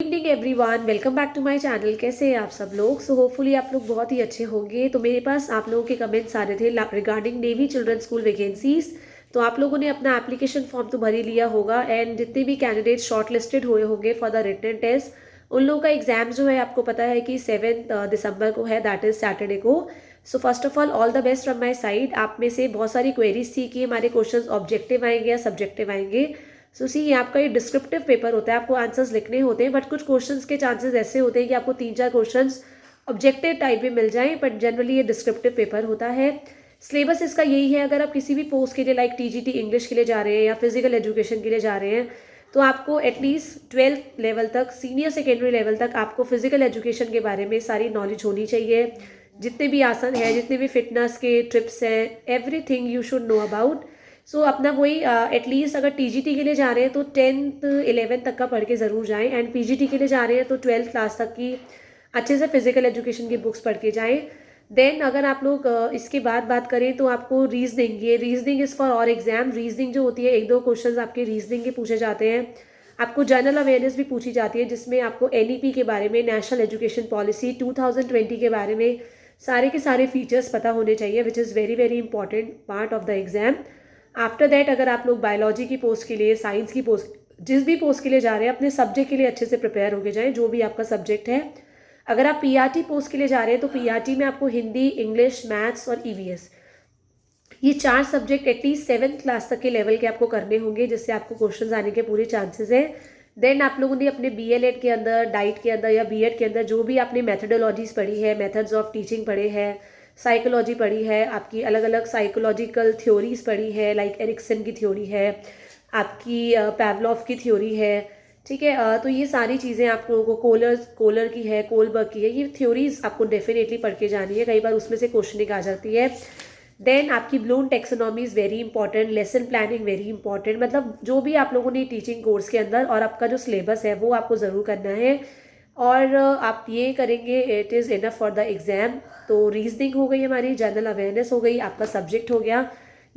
Evening everyone, welcome back to my channel. कैसे हैं आप सब लोग? होपफुली आप लोग बहुत ही अच्छे होंगे। तो मेरे पास आप लोगों के कमेंट्स आ रहे थे regarding navy children school vacancies. तो आप लोगों ने अपना एप्लीकेशन फॉर्म तो भर ही लिया होगा एंड जितने भी कैंडिडेट शॉर्ट लिस्टेड हुए होंगे फॉर द रिटन टेस्ट, उन लोगों का एग्जाम जो है आपको पता है कि 7 दिसंबर को है, दैट इज सैटरडे को। So first of all the best from my side. आप में से बहुत सारी क्वेरीज थी कि हमारे क्वेश्चन ऑब्जेक्टिव आएंगे या सब्जेक्टिव आएंगे। सो सी ये आपका ये डिस्क्रिप्टिव पेपर होता है, आपको आंसर्स लिखने होते हैं, बट कुछ क्वेश्चंस के चांसेस ऐसे होते हैं कि आपको 3-4 क्वेश्चंस ऑब्जेक्टिव टाइप में मिल जाएं, बट जनरली ये डिस्क्रिप्टिव पेपर होता है। सिलेबस इसका यही है, अगर आप किसी भी पोस्ट के लिए लाइक टीजीटी इंग्लिश के लिए जा रहे हैं या फिजिकल एजुकेशन के लिए जा रहे हैं, तो आपको एटलीस्ट 12th लेवल तक, सीनियर सेकेंडरी लेवल तक आपको फिजिकल एजुकेशन के बारे में सारी नॉलेज होनी चाहिए। जितने भी आसन है, जितने भी फिटनेस के ट्रिप्स हैं, everything you should know about. So अपना वही एटलीस्ट अगर टीजीटी के लिए जा रहे हैं तो 10th 11th तक का पढ़ के ज़रूर जाएं, एंड पीजीटी के लिए जा रहे हैं तो 12th क्लास तक की अच्छे से फिजिकल एजुकेशन की बुक्स पढ़ के जाएं। देन अगर आप लोग इसके बाद बात करें तो आपको रीजनिंग, ये रीजनिंग इज़ फॉर और एग्जाम। रीजनिंग जो होती है, 1-2 क्वेश्चन आपके रीजनिंग के पूछे जाते हैं। आपको जनरल अवेयरनेस भी पूछी जाती है, जिसमें आपको एनईपी के बारे में, नेशनल एजुकेशन पॉलिसी 2020 के बारे में सारे के सारे फीचर्स पता होने चाहिए, which is very very important part of the exam. After that अगर आप लोग बायोलॉजी की पोस्ट के लिए, साइंस की पोस्ट, जिस भी पोस्ट के लिए जा रहे हैं, अपने सब्जेक्ट के लिए अच्छे से प्रिपेयर होके जाएं, जो भी आपका सब्जेक्ट है। अगर आप पीआरटी पोस्ट के लिए जा रहे हैं तो पीआरटी में आपको हिंदी, इंग्लिश, मैथ्स और ईवीएस, ये 4 सब्जेक्ट एटलीस्ट 7th क्लास तक के लेवल के आपको करने होंगे, जिससे आपको क्वेश्चन आने के पूरे चांसेस हैं। देन आप लोगों ने अपने बीएलएड के अंदर, डाइट के अंदर या बीएड के अंदर जो भी आपने मेथडोलॉजीज पढ़ी है, मेथड्स ऑफ टीचिंग पढ़े हैं, साइकोलॉजी पढ़ी है, आपकी अलग अलग साइकोलॉजिकल थ्योरीज पढ़ी है, लाइक एरिक्सन की थ्योरी है, आपकी पैवलॉफ की थ्योरी है, ठीक है। तो ये सारी चीज़ें आप लोगों को, कोलर की है, कोलबर्ग की है, ये थ्योरीज आपको डेफिनेटली पढ़ के जानी है, कई बार उसमें से क्वेश्चनिंग आ जाती है। देन आपकी Bloom taxonomy is very important, lesson planning very important. मतलब जो भी आप लोगों ने टीचिंग कोर्स के अंदर, और आपका जो सिलेबस है वो आपको ज़रूर करना है, और आप ये करेंगे, it is enough for the exam. तो रीजनिंग हो गई हमारी, जनरल अवेयरनेस हो गई, आपका सब्जेक्ट हो गया,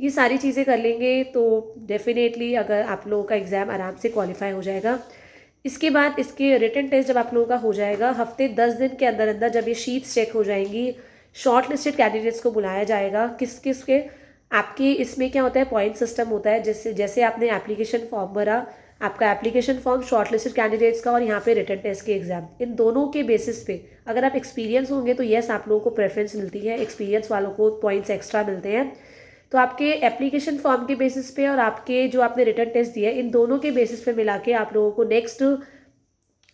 ये सारी चीज़ें कर लेंगे तो डेफिनेटली अगर आप लोगों का एग्ज़ाम आराम से क्वालिफाई हो जाएगा। इसके बाद इसके रिटन टेस्ट जब आप लोगों का हो जाएगा, हफ्ते 10 दिन के अंदर अंदर जब ये शीट्स चेक हो जाएंगी, शॉर्ट लिस्टेड कैंडिडेट्स को बुलाया जाएगा। किस किस के आपके इसमें क्या होता है, पॉइंट सिस्टम होता है। जैसे जैसे आपने एप्लीकेशन फॉर्म भरा, आपका application form, short listed candidates का, और यहाँ पे रिटन टेस्ट के एग्जाम, इन दोनों के बेसिस पे अगर आप एक्सपीरियंस होंगे तो येस आप लोगों को प्रेफरेंस मिलती है, एक्सपीरियंस वालों को पॉइंट्स एक्स्ट्रा मिलते हैं। तो आपके एप्लीकेशन फॉर्म के बेसिस पे और आपके जो आपने रिटन टेस्ट दिया है, इन दोनों के बेसिस पे मिला के आप लोगों को नेक्स्ट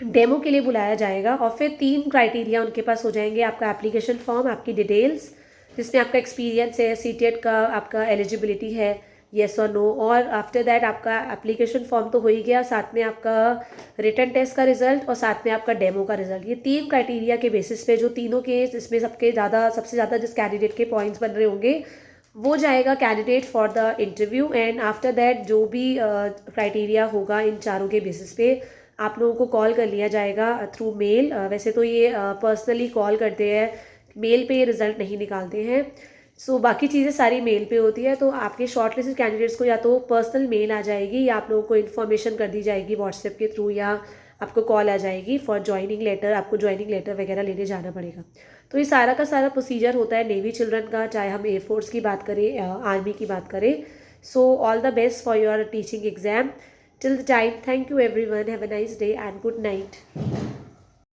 डेमो के लिए बुलाया जाएगा। और फिर 3 क्राइटेरिया उनके पास हो जाएंगे, आपका एप्लीकेशन फॉर्म, आपकी डिटेल्स जिसमें आपका एक्सपीरियंस है, सीटेट का आपका एलिजिबिलिटी है, येस और नो, और आफ्टर दैट आपका एप्लीकेशन फॉर्म तो हो ही गया, साथ में आपका रिटन टेस्ट का रिजल्ट और साथ में आपका डेमो का रिजल्ट। ये 3 क्राइटेरिया के बेसिस पे, जो तीनों के इसमें सबसे ज़्यादा जिस कैंडिडेट के पॉइंट्स बन रहे होंगे, वो जाएगा candidate for the interview. And after that जो भी क्राइटेरिया होगा, इन चारों के बेसिस पे आप लोगों को कॉल कर लिया जाएगा थ्रू मेल। वैसे तो ये पर्सनली कॉल करते हैं, मेल पे ये रिजल्ट नहीं निकालते हैं। सो बाकी चीज़ें सारी मेल पे होती है। तो आपके शॉर्ट लिस्टेड कैंडिडेट्स को या तो पर्सनल मेल आ जाएगी, या आप लोगों को इन्फॉर्मेशन कर दी जाएगी व्हाट्सएप के थ्रू, या आपको कॉल आ जाएगी फॉर ज्वाइनिंग लेटर, आपको ज्वाइनिंग लेटर वगैरह लेने जाना पड़ेगा। तो ये सारा का सारा प्रोसीजर होता है नेवी चिल्ड्रन का, चाहे हम एयरफोर्स की बात करें, आर्मी की बात करें। So all the best for your teaching exam. Till the time, thank you everyone. Have a nice day and good night.